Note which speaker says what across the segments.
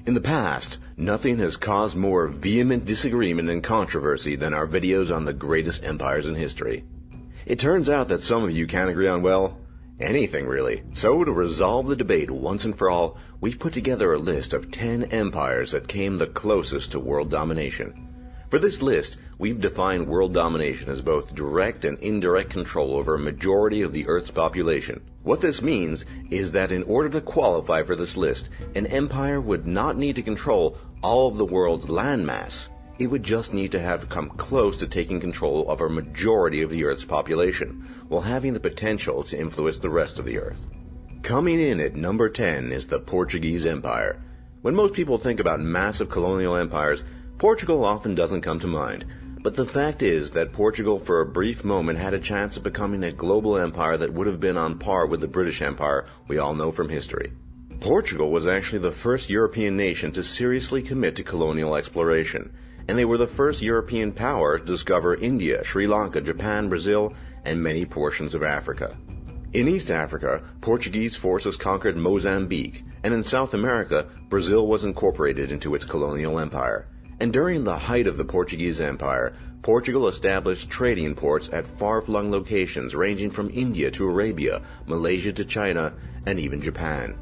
Speaker 1: In the past, nothing has caused more vehement disagreement and controversy than our videos on the greatest empires in history. It turns out that some of you can't agree on, well, anything really. So to resolve the debate once and for all, we've put together a list of 10 empires that came the closest to world domination. For this list, we've defined world domination as both direct and indirect control over a majority of the Earth's population. What this means is that in order to qualify for this list, an empire would not need to control all of the world's landmass. It would just need to have come close to taking control of a majority of the Earth's population, while having the potential to influence the rest of the Earth. Coming in at number 10 is the Portuguese Empire. When most people think about massive colonial empires, Portugal often doesn't come to mind. But the fact is that Portugal for a brief moment had a chance of becoming a global empire that would have been on par with the British Empire we all know from history. Portugal was actually the first European nation to seriously commit to colonial exploration, and they were the first European power to discover India, Sri Lanka, Japan, Brazil, and many portions of Africa. In East Africa, Portuguese forces conquered Mozambique, and in South America, Brazil was incorporated into its colonial empire. And during the height of the Portuguese Empire, Portugal established trading ports at far-flung locations ranging from India to Arabia, Malaysia to China, and even Japan.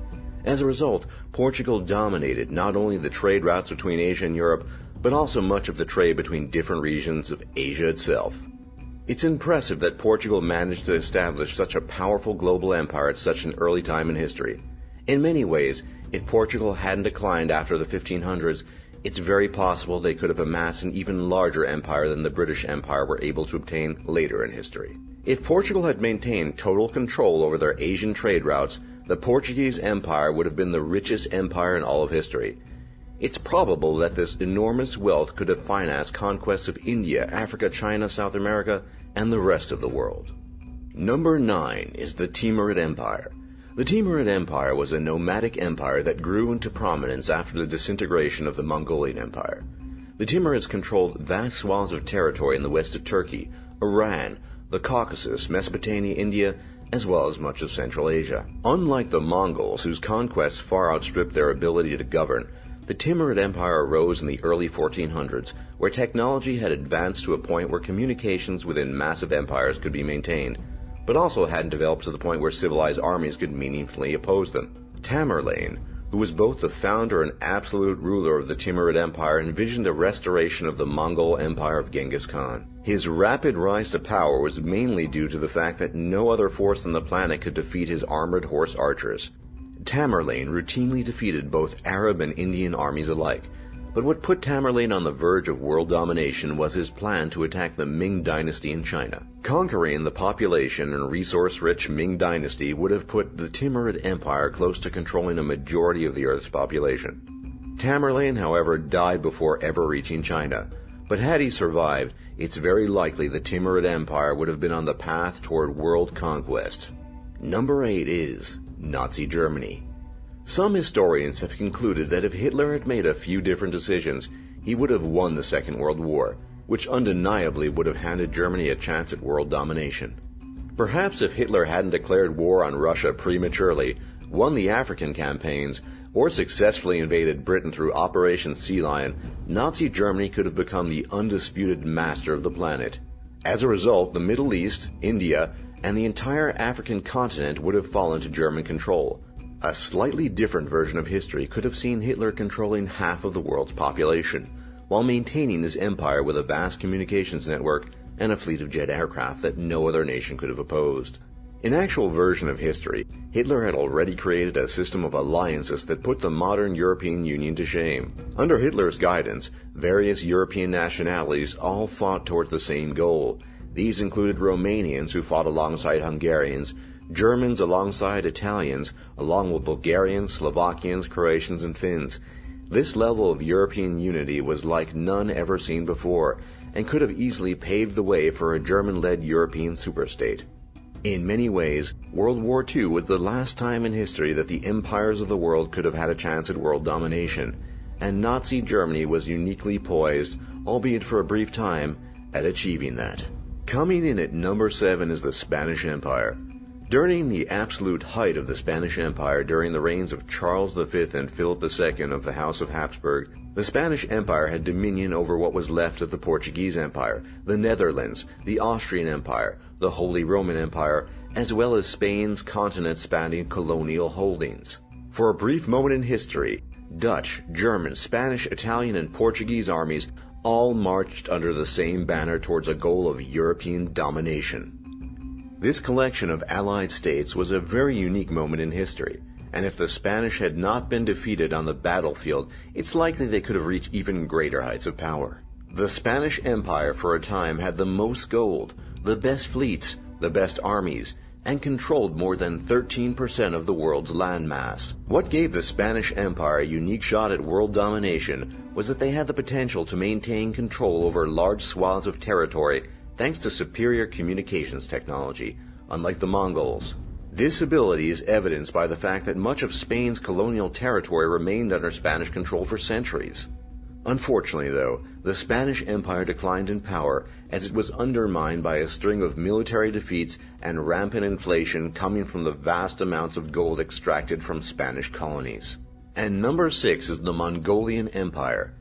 Speaker 1: As a result, Portugal dominated not only the trade routes between Asia and Europe, but also much of the trade between different regions of Asia itself. It's impressive that Portugal managed to establish such a powerful global empire at such an early time in history. In many ways, if Portugal hadn't declined after the 1500s, it's very possible they could have amassed an even larger empire than the British Empire were able to obtain later in history. If Portugal had maintained total control over their Asian trade routes, the Portuguese Empire would have been the richest empire in all of history. It's probable that this enormous wealth could have financed conquests of India, Africa, China, South America, and the rest of the world. Number 9 is the Timurid Empire. The Timurid Empire was a nomadic empire that grew into prominence after the disintegration of the Mongolian Empire. The Timurids controlled vast swaths of territory in the west of Turkey, Iran, the Caucasus, Mesopotamia, India, as well as much of Central Asia. Unlike the Mongols, whose conquests far outstripped their ability to govern, the Timurid Empire arose in the early 1400s, where technology had advanced to a point where communications within massive empires could be maintained, but also hadn't developed to the point where civilized armies could meaningfully oppose them. Tamerlane, who was both the founder and absolute ruler of the Timurid Empire, envisioned a restoration of the Mongol Empire of Genghis Khan. His rapid rise to power was mainly due to the fact that no other force on the planet could defeat his armored horse archers. Tamerlane routinely defeated both Arab and Indian armies alike, but what put Tamerlane on the verge of world domination was his plan to attack the Ming dynasty in China. Conquering the population and resource-rich Ming dynasty would have put the Timurid Empire close to controlling a majority of the Earth's population. Tamerlane, however, died before ever reaching China, but had he survived, it's very likely the Timurid Empire would have been on the path toward world conquest. Number 8 is Nazi Germany. Some historians have concluded that if Hitler had made a few different decisions, he would have won the Second World War, which undeniably would have handed Germany a chance at world domination. Perhaps if Hitler hadn't declared war on Russia prematurely, won the African campaigns, or successfully invaded Britain through Operation Sea Lion, Nazi Germany could have become the undisputed master of the planet. As a result, the Middle East, India, and the entire African continent would have fallen to German control. A slightly different version of history could have seen Hitler controlling half of the world's population, while maintaining his empire with a vast communications network and a fleet of jet aircraft that no other nation could have opposed. In actual version of history, Hitler had already created a system of alliances that put the modern European Union to shame. Under Hitler's guidance, various European nationalities all fought towards the same goal. These included Romanians who fought alongside Hungarians, Germans alongside Italians, along with Bulgarians, Slovakians, Croatians, and Finns. This level of European unity was like none ever seen before, and could have easily paved the way for a German-led European superstate. In many ways, World War II was the last time in history that the empires of the world could have had a chance at world domination, and Nazi Germany was uniquely poised, albeit for a brief time, at achieving that. Coming in at number 7 is the Spanish Empire. During the absolute height of the Spanish Empire during the reigns of Charles V and Philip II of the House of Habsburg, the Spanish Empire had dominion over what was left of the Portuguese Empire, the Netherlands, the Austrian Empire, the Holy Roman Empire, as well as Spain's continent-spanning colonial holdings. For a brief moment in history, Dutch, German, Spanish, Italian, and Portuguese armies all marched under the same banner towards a goal of European domination. This collection of allied states was a very unique moment in history, and if the Spanish had not been defeated on the battlefield, it's likely they could have reached even greater heights of power. The Spanish Empire for a time had the most gold, the best fleets, the best armies, and controlled more than 13% of the world's landmass. What gave the Spanish Empire a unique shot at world domination was that they had the potential to maintain control over large swaths of territory thanks to superior communications technology, unlike the Mongols. This ability is evidenced by the fact that much of Spain's colonial territory remained under Spanish control for centuries. Unfortunately, though, the Spanish Empire declined in power as it was undermined by a string of military defeats and rampant inflation coming from the vast amounts of gold extracted from Spanish colonies. And number 6 is the Mongolian Empire.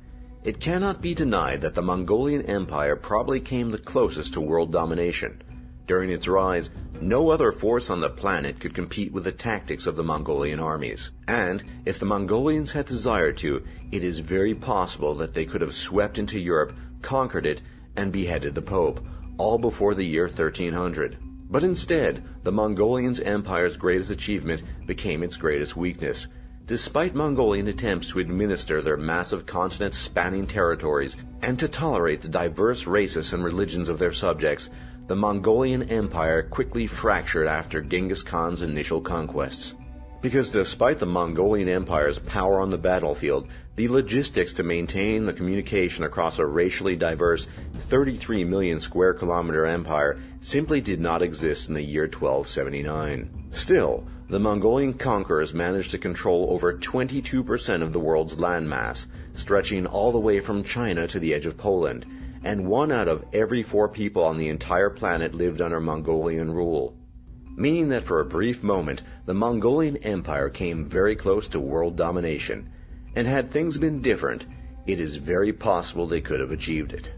Speaker 1: It cannot be denied that the Mongolian Empire probably came the closest to world domination. During its rise, no other force on the planet could compete with the tactics of the Mongolian armies. And if the Mongolians had desired to, it is very possible that they could have swept into Europe, conquered it, and beheaded the Pope, all before the year 1300. But instead, the Mongolian Empire's greatest achievement became its greatest weakness. Despite Mongolian attempts to administer their massive continent-spanning territories and to tolerate the diverse races and religions of their subjects, the Mongolian Empire quickly fractured after Genghis Khan's initial conquests. Because despite the Mongolian Empire's power on the battlefield, the logistics to maintain the communication across a racially diverse 33 million square kilometer empire simply did not exist in the year 1279. Still, the Mongolian conquerors managed to control over 22% of the world's landmass, stretching all the way from China to the edge of Poland, and 1 out of every 4 people on the entire planet lived under Mongolian rule. Meaning that for a brief moment, the Mongolian Empire came very close to world domination, and had things been different, it is very possible they could have achieved it.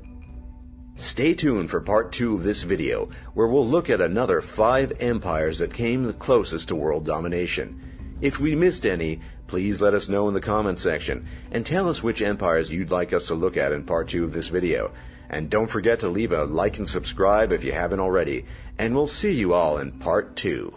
Speaker 1: Stay tuned for part 2 of this video, where we'll look at another 5 empires that came the closest to world domination. If we missed any, please let us know in the comment section, and tell us which empires you'd like us to look at in part 2 of this video. And don't forget to leave a like and subscribe if you haven't already, and we'll see you all in part 2.